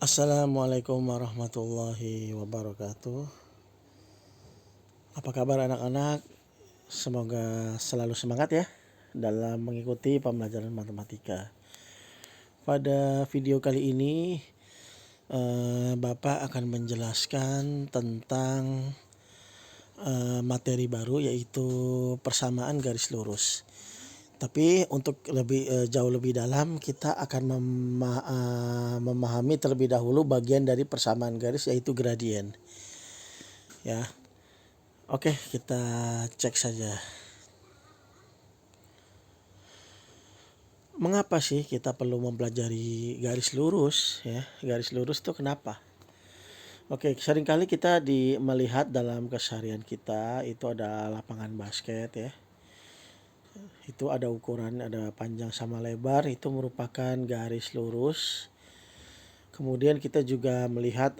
Assalamualaikum warahmatullahi wabarakatuh. Apa kabar anak-anak? Semoga selalu semangat ya dalam mengikuti pembelajaran matematika. Pada video kali ini Bapak akan menjelaskan tentang materi baru, yaitu persamaan garis lurus. Tapi untuk jauh lebih dalam, kita akan memahami terlebih dahulu bagian dari persamaan garis, yaitu gradien. Ya, oke, kita cek saja. Mengapa sih kita perlu mempelajari garis lurus? Ya, garis lurus itu kenapa? Oke, seringkali kita melihat dalam keseharian kita itu ada lapangan basket ya. Itu ada ukuran, ada panjang sama lebar, itu merupakan garis lurus. Kemudian kita juga melihat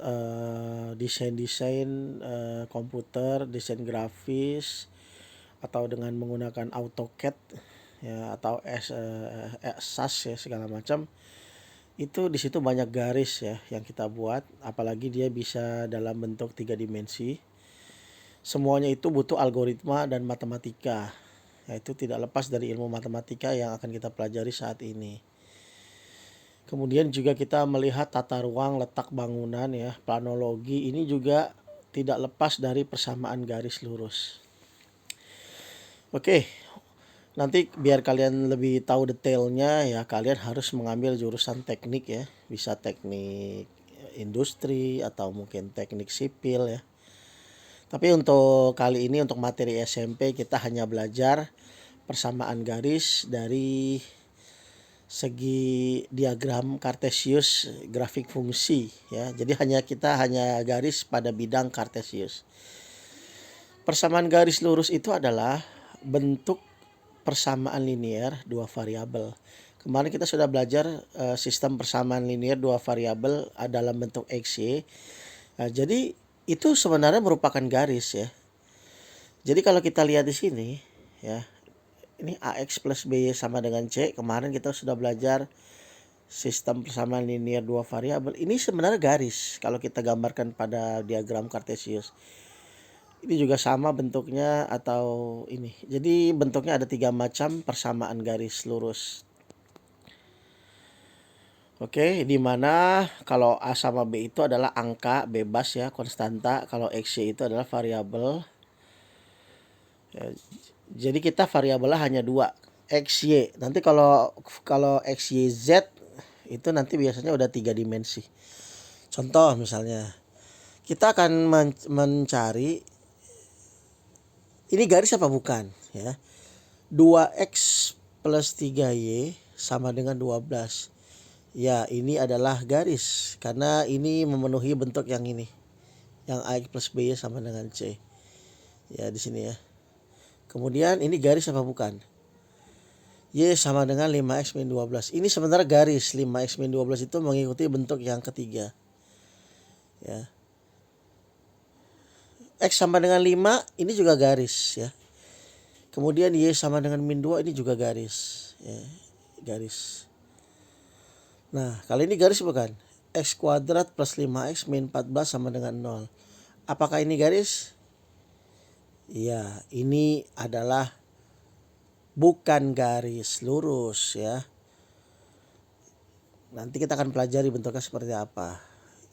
desain-desain komputer, desain grafis, atau dengan menggunakan AutoCAD ya, atau SAS ya, segala macam. Itu di situ banyak garis ya yang kita buat, apalagi dia bisa dalam bentuk 3 dimensi. Semuanya itu butuh algoritma dan matematika. Itu tidak lepas dari ilmu matematika yang akan kita pelajari saat ini. Kemudian juga kita melihat tata ruang, letak bangunan ya, planologi, ini juga tidak lepas dari persamaan garis lurus. Oke, nanti biar kalian lebih tahu detailnya ya, kalian harus mengambil jurusan teknik ya, bisa teknik industri atau mungkin teknik sipil ya. Tapi untuk kali ini, untuk materi SMP, kita hanya belajar persamaan garis dari segi diagram Cartesius, grafik fungsi ya. Jadi kita hanya garis pada bidang Cartesius. Persamaan garis lurus itu adalah bentuk persamaan linier dua variabel. Kemarin kita sudah belajar sistem persamaan linier dua variabel dalam bentuk x, y. Jadi itu sebenarnya merupakan garis ya. Jadi kalau kita lihat di sini ya, ini AX plus BY sama dengan C. Kemarin kita sudah belajar sistem persamaan linier dua variabel. Ini sebenarnya garis kalau kita gambarkan pada diagram Cartesius. Ini juga sama bentuknya atau ini. Jadi bentuknya ada 3 macam persamaan garis lurus. Oke, di mana kalau A sama B itu adalah angka bebas ya, konstanta. Kalau X, Y itu adalah variabel. Ya, jadi kita variabelnya hanya 2, X, Y. Nanti kalau X, Y, Z itu nanti biasanya udah 3 dimensi. Contoh misalnya, kita akan mencari ini garis apa bukan ya. 2X plus 3Y sama dengan 12. Ya, ini adalah garis karena ini memenuhi bentuk yang ini. Yang AX plus BY sama dengan C. Ya, di sini ya. Kemudian ini garis apa bukan? Y sama dengan 5X min 12. Ini sebenarnya garis. 5X min 12 itu mengikuti bentuk yang ketiga. Ya. X sama dengan 5, ini juga garis ya. Kemudian Y sama dengan min 2, ini juga garis ya. Garis. Nah, kali ini garis bukan? X kuadrat plus 5X min 14 sama dengan 0. Apakah ini garis? Iya, ini adalah bukan garis lurus ya. Nanti kita akan pelajari bentuknya seperti apa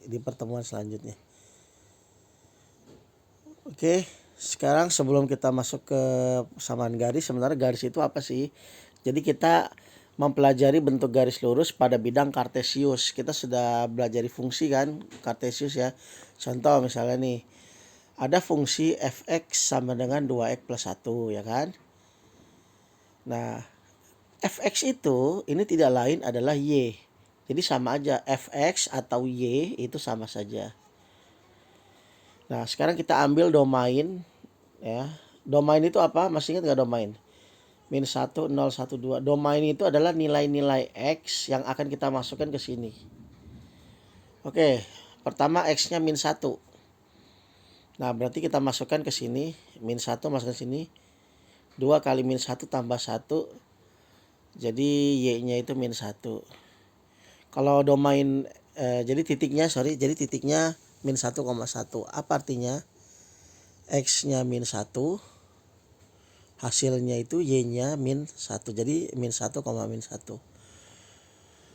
di pertemuan selanjutnya. Oke, sekarang sebelum kita masuk ke persamaan garis, sebenarnya garis itu apa sih? Jadi kita mempelajari bentuk garis lurus pada bidang Cartesius. Kita sudah belajar fungsi kan, Cartesius ya. Contoh misalnya nih, ada fungsi fx sama dengan 2x plus 1 ya kan. Nah, fx itu ini tidak lain adalah y. Jadi sama aja, fx atau y itu sama saja. Nah, sekarang kita ambil domain ya. Domain itu apa? Masih ingat nggak domain? Min 1, 0, 1, 2. Domain itu adalah nilai-nilai X yang akan kita masukkan ke sini. Oke, pertama X-nya min 1. Nah, berarti kita masukkan ke sini. Min 1 masukkan sini. 2 kali min 1 tambah 1. Jadi Y-nya itu min 1. Kalau domain Jadi titiknya min 1,1. Apa artinya? X-nya min 1, hasilnya itu Y-nya min 1. Jadi min 1, min 1.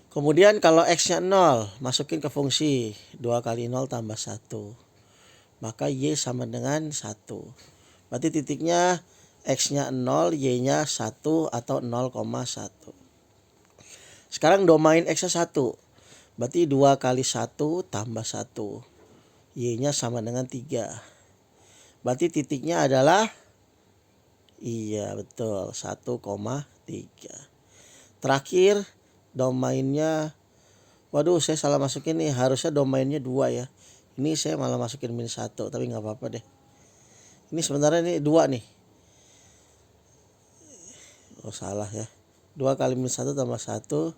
Kemudian kalau X-nya 0, masukin ke fungsi 2 kali 0 tambah 1. Maka Y sama dengan 1. Berarti titiknya X-nya 0, Y-nya 1 atau 0,1. Sekarang domain X-nya 1. Berarti 2 kali 1 tambah 1. Y-nya sama dengan 3. Berarti titiknya adalah, iya betul, 1,3. Terakhir domainnya, waduh saya salah masukin nih, harusnya domainnya 2 ya. Ini saya malah masukin min 1, tapi gak apa-apa deh. Ini sebenarnya ini 2 nih. Oh salah ya. 2 kali min 1 tambah 1.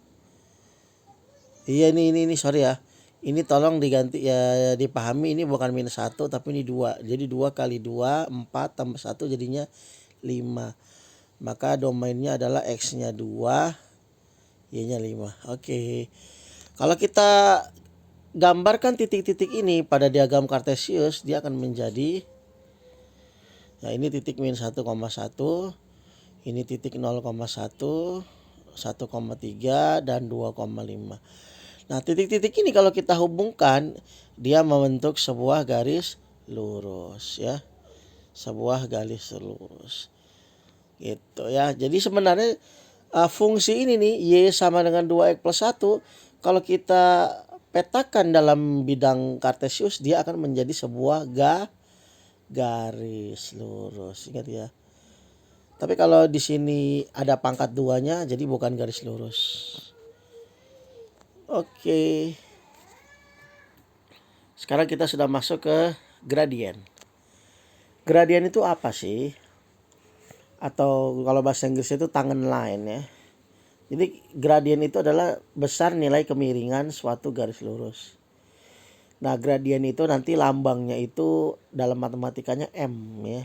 Iya ini sorry ya. Ini tolong diganti ya, dipahami ini bukan min 1 tapi ini 2. Jadi 2 kali 2 4 tambah 1 jadinya 5. Maka domainnya adalah X-nya 2, Y-nya 5. Oke. Kalau kita gambarkan titik-titik ini pada diagram Kartesius, dia akan menjadi, nah ini titik min 1,1, ini titik 0,1, 1,3 dan 2,5. Nah, titik-titik ini kalau kita hubungkan, dia membentuk sebuah garis lurus ya. Sebuah garis lurus. Gitu ya. Jadi sebenarnya fungsi ini nih Y sama dengan 2X plus 1, kalau kita petakan dalam bidang Kartesius, dia akan menjadi sebuah garis lurus. Ingat ya. Tapi kalau di sini ada pangkat 2-nya, jadi bukan garis lurus. Oke. Sekarang kita sudah masuk ke gradien. Gradien itu apa sih? Atau kalau bahasa Inggris itu tangen line ya. Jadi gradien itu adalah besar nilai kemiringan suatu garis lurus. Nah, gradien itu nanti lambangnya itu dalam matematikanya M ya.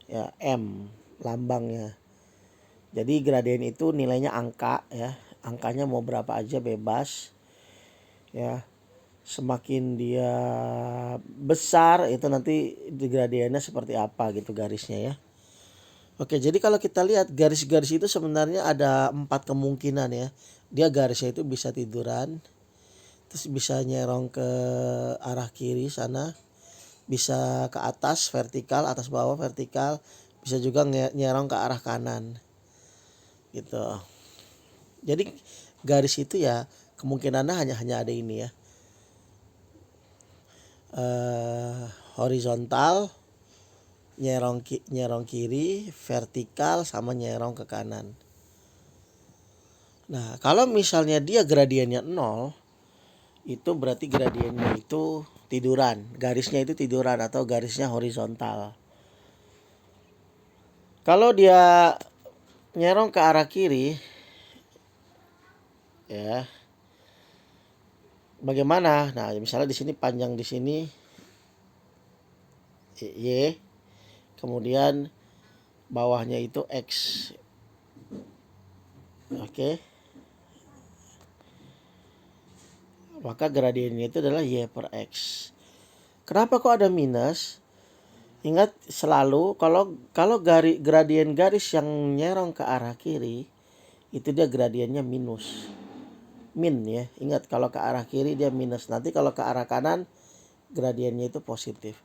Ya, M lambangnya. Jadi gradien itu nilainya angka ya. Angkanya mau berapa aja bebas. Ya. Semakin dia besar itu nanti gradiennya seperti apa gitu garisnya ya. Oke, jadi kalau kita lihat garis-garis itu sebenarnya ada 4 kemungkinan ya. Dia garisnya itu bisa tiduran, terus bisa nyerong ke arah kiri sana, bisa ke atas vertikal, atas bawah vertikal, bisa juga nyerong ke arah kanan gitu. Jadi garis itu ya kemungkinannya hanya ada ini ya, horizontal, nyerong kiri, vertikal, sama nyerong ke kanan. Nah, kalau misalnya dia gradiennya 0, itu berarti gradiennya itu tiduran. Garisnya itu tiduran atau garisnya horizontal. Kalau dia nyerong ke arah kiri, ya, bagaimana? Nah, misalnya di sini panjang di sini Y, kemudian bawahnya itu X. Oke. Maka gradiennya itu adalah Y per X. Kenapa kok ada minus? Ingat selalu kalau gradien garis yang nyerong ke arah kiri, itu dia gradiennya minus. Min ya. Ingat kalau ke arah kiri dia minus. Nanti kalau ke arah kanan gradiennya itu positif.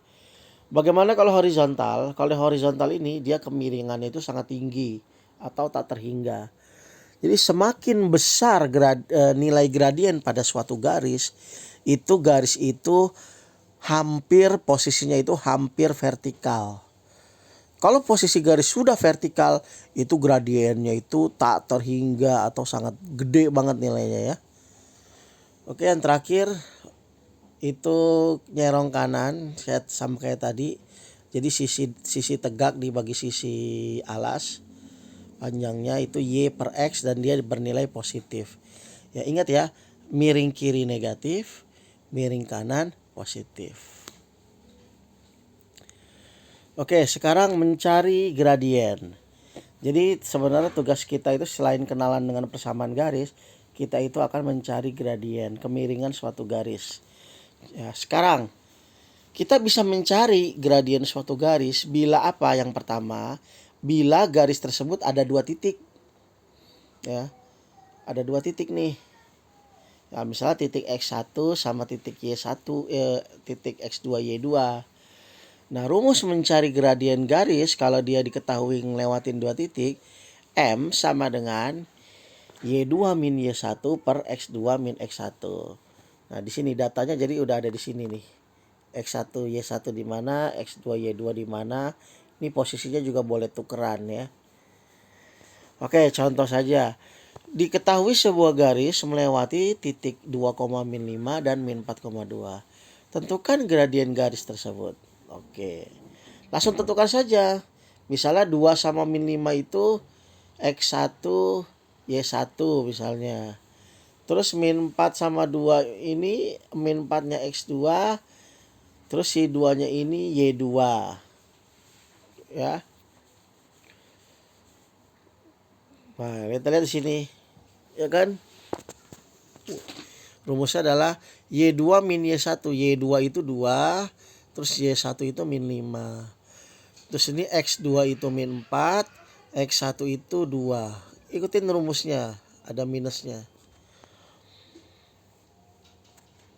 Bagaimana kalau horizontal? Kalau horizontal ini dia kemiringannya itu sangat tinggi atau tak terhingga. Jadi semakin besar nilai gradien pada suatu garis itu hampir posisinya itu hampir vertikal. Kalau posisi garis sudah vertikal, itu gradiennya itu tak terhingga atau sangat gede banget nilainya ya. Oke, yang terakhir itu nyerong kanan, sama kayak tadi. Jadi sisi tegak dibagi sisi alas. Panjangnya itu Y per X dan dia bernilai positif. Ya ingat ya, miring kiri negatif, miring kanan positif. Oke, sekarang mencari gradien. Jadi sebenarnya tugas kita itu selain kenalan dengan persamaan garis, kita itu akan mencari gradien, kemiringan suatu garis. Ya, sekarang kita bisa mencari gradien suatu garis bila apa? Yang pertama, bila garis tersebut ada dua titik. Ya, ada dua titik nih. Ya, misalnya titik X1 sama titik Y1, titik X2 Y2. Nah, rumus mencari gradien garis kalau dia diketahui ngelewatin dua titik, M sama dengan Y2 min Y1 per X2 min X1. Nah, di sini datanya jadi udah ada di sini nih. X1 Y1 di mana, X2 Y2 di mana. Ini posisinya juga boleh tukeran ya. Oke, contoh saja. Diketahui sebuah garis melewati titik 2, min 5 dan min 4,2. Tentukan gradien garis tersebut. Oke. Langsung tentukan saja. Misalnya 2 sama min 5 itu X1 Y1 misalnya. Terus min 4 sama 2 ini min 4-nya X2. Terus si 2-nya ini Y2. Ya. Nah, kita lihat di sini. Ya kan? Rumusnya adalah Y2 min Y1. Y2 itu 2. Terus Y1 itu min 5. Terus ini X2 itu min 4. X1 itu 2. Ikutin rumusnya. Ada minusnya.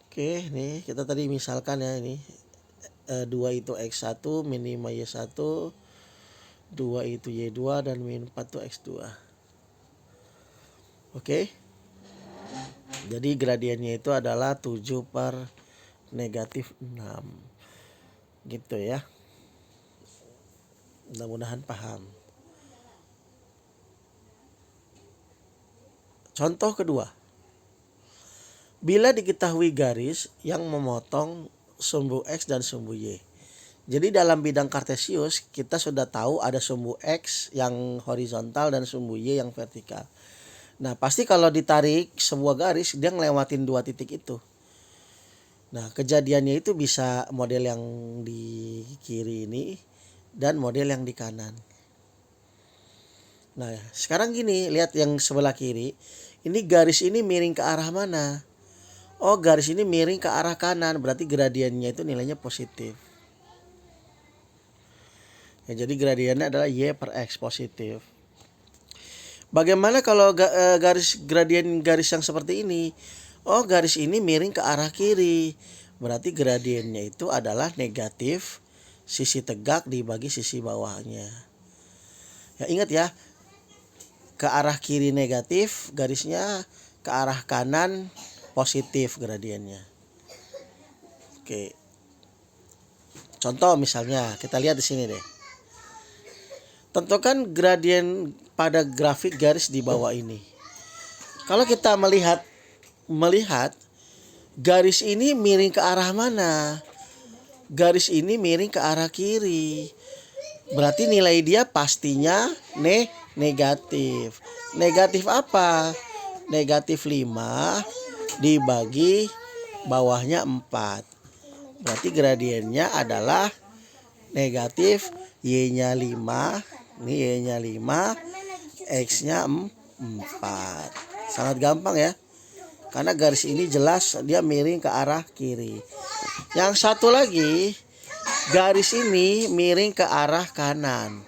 Oke, nih kita tadi misalkan ya ini. 2 itu X1 min 5 Y1. 2 itu Y2 dan min 4 itu X2. Oke. Jadi gradiennya itu adalah 7 per negatif 6. Gitu ya. Mudah-mudahan paham. Contoh kedua. Bila diketahui garis yang memotong sumbu X dan sumbu Y. Jadi dalam bidang kartesius kita sudah tahu ada sumbu X yang horizontal dan sumbu Y yang vertikal. Nah, pasti kalau ditarik sebuah garis dia ngelewatin dua titik itu. Nah, kejadiannya itu bisa model yang di kiri ini dan model yang di kanan. Nah, sekarang gini, lihat yang sebelah kiri. Ini garis ini miring ke arah mana? Oh, garis ini miring ke arah kanan, berarti gradiennya itu nilainya positif. Ya, jadi gradiennya adalah Y per X positif. Bagaimana kalau gradien garis yang seperti ini? Oh, garis ini miring ke arah kiri. Berarti gradiennya itu adalah negatif sisi tegak dibagi sisi bawahnya. Ya, ingat ya. Ke arah kiri negatif, garisnya ke arah kanan positif gradiennya. Oke. Contoh misalnya, kita lihat di sini deh. Tentukan gradien pada grafik garis di bawah ini. Kalau kita melihat garis ini miring ke arah mana? Garis ini miring ke arah kiri. Berarti nilai dia pastinya negatif. Negatif apa? Negatif 5 dibagi bawahnya 4. Berarti gradiennya adalah negatif Y-nya 5. Ini Y-nya 5, X-nya 4. Sangat gampang ya. Karena garis ini jelas dia miring ke arah kiri. Yang satu lagi, garis ini miring ke arah kanan.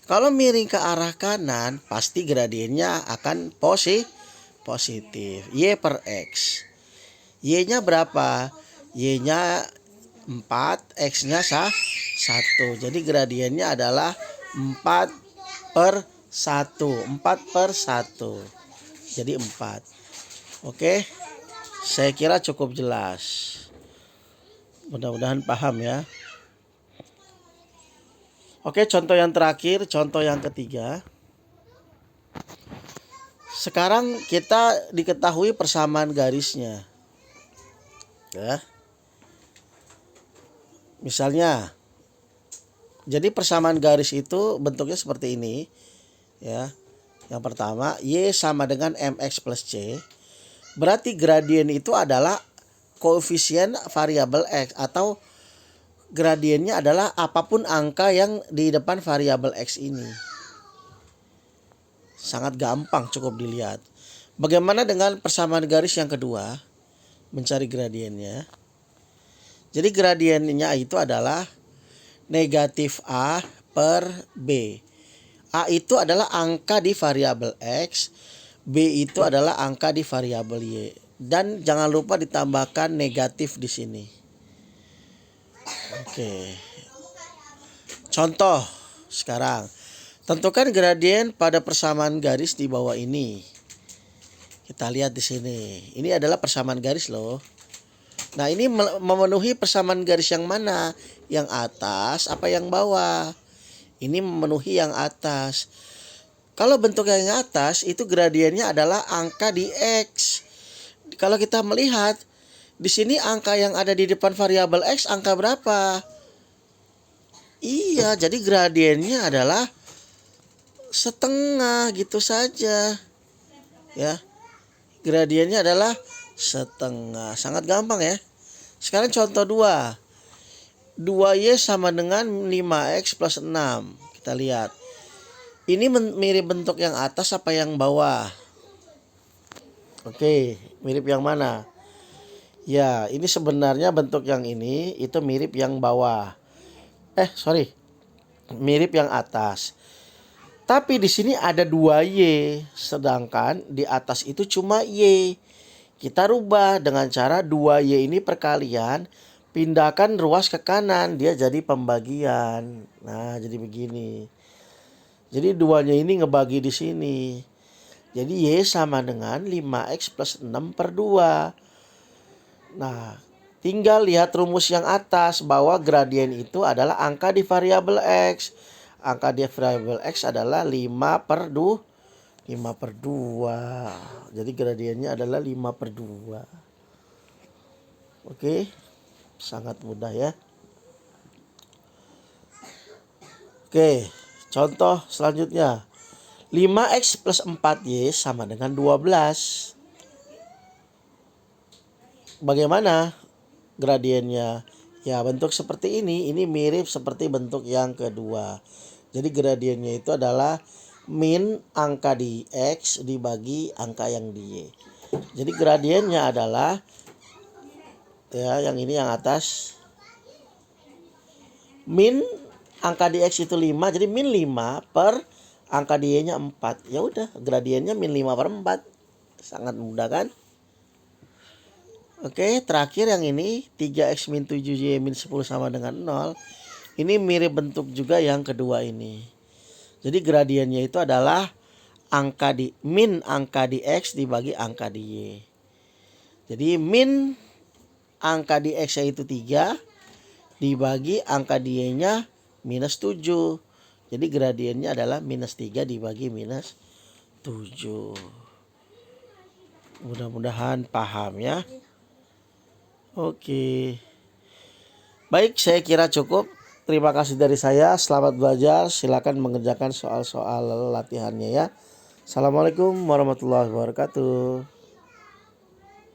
Kalau miring ke arah kanan, pasti gradiennya akan positif. Y per X. Y-nya berapa? Y-nya 4, X-nya 1. Jadi gradiennya adalah 4 per 1. 4 per 1. Jadi 4. Oke. Saya kira cukup jelas. Mudah-mudahan paham ya. Oke, contoh yang terakhir, contoh yang ketiga. Sekarang kita diketahui persamaan garisnya. Ya. Misalnya, jadi persamaan garis itu bentuknya seperti ini. Ya. Yang pertama, Y sama dengan MX plus C. Berarti gradien itu adalah koefisien variabel X, atau gradiennya adalah apapun angka yang di depan variabel X ini. Sangat gampang, cukup dilihat. Bagaimana dengan persamaan garis yang kedua? Mencari gradiennya. Jadi gradiennya itu adalah negatif A per B. A itu adalah angka di variabel X, B itu adalah angka di variabel Y. Dan jangan lupa ditambahkan negatif di sini. Oke. Contoh sekarang. Tentukan gradien pada persamaan garis di bawah ini. Kita lihat di sini. Ini adalah persamaan garis loh. Nah, ini memenuhi persamaan garis yang mana? Yang atas apa yang bawah? Ini memenuhi yang atas. Kalau bentuk yang atas itu gradiennya adalah angka di X. Kalau kita melihat di sini angka yang ada di depan variabel X angka berapa? Iya, jadi gradiennya adalah setengah gitu saja. Ya. Gradiennya adalah setengah. Sangat gampang ya. Sekarang contoh 2. 2Y sama dengan 5X plus 6. Kita lihat. Ini mirip bentuk yang atas apa yang bawah? Oke, mirip yang mana? Ya, ini sebenarnya bentuk yang ini itu mirip yang bawah. Mirip yang atas. Tapi di sini ada 2Y, sedangkan di atas itu cuma Y. Kita rubah dengan cara 2Y ini perkalian, pindahkan ruas ke kanan, dia jadi pembagian. Nah, jadi begini. Jadi 2-nya ini ngebagi di sini. Jadi Y sama dengan 5X plus 6 per 2. Nah, tinggal lihat rumus yang atas bahwa gradien itu adalah angka di variabel X. Angka di variabel X adalah 5 per 2. Jadi gradiennya adalah 5 per 2. Oke, sangat mudah ya. Oke, contoh selanjutnya. 5X plus 4Y sama dengan 12. Bagaimana gradiennya? Ya, bentuk seperti ini mirip seperti bentuk yang kedua. Jadi gradiennya itu adalah min angka di X dibagi angka yang di Y. Jadi gradiennya adalah, ya, yang ini yang atas. Min angka di X itu 5, jadi min 5 per angka di Y-nya 4. Ya udah, gradiennya min 5 per 4. Sangat mudah kan? Oke, terakhir yang ini 3X min 7Y min 10 sama dengan 0. Ini mirip bentuk juga yang kedua ini. Jadi gradiennya itu adalah min angka di X dibagi angka di Y. Jadi min angka di X yaitu 3 dibagi angka di Y-nya minus 7. Jadi gradiennya adalah minus 3 dibagi minus 7. Mudah-mudahan paham ya. Oke. Baik, saya kira cukup. Terima kasih dari saya. Selamat belajar. Silakan mengerjakan soal-soal latihannya ya. Assalamualaikum warahmatullahi wabarakatuh.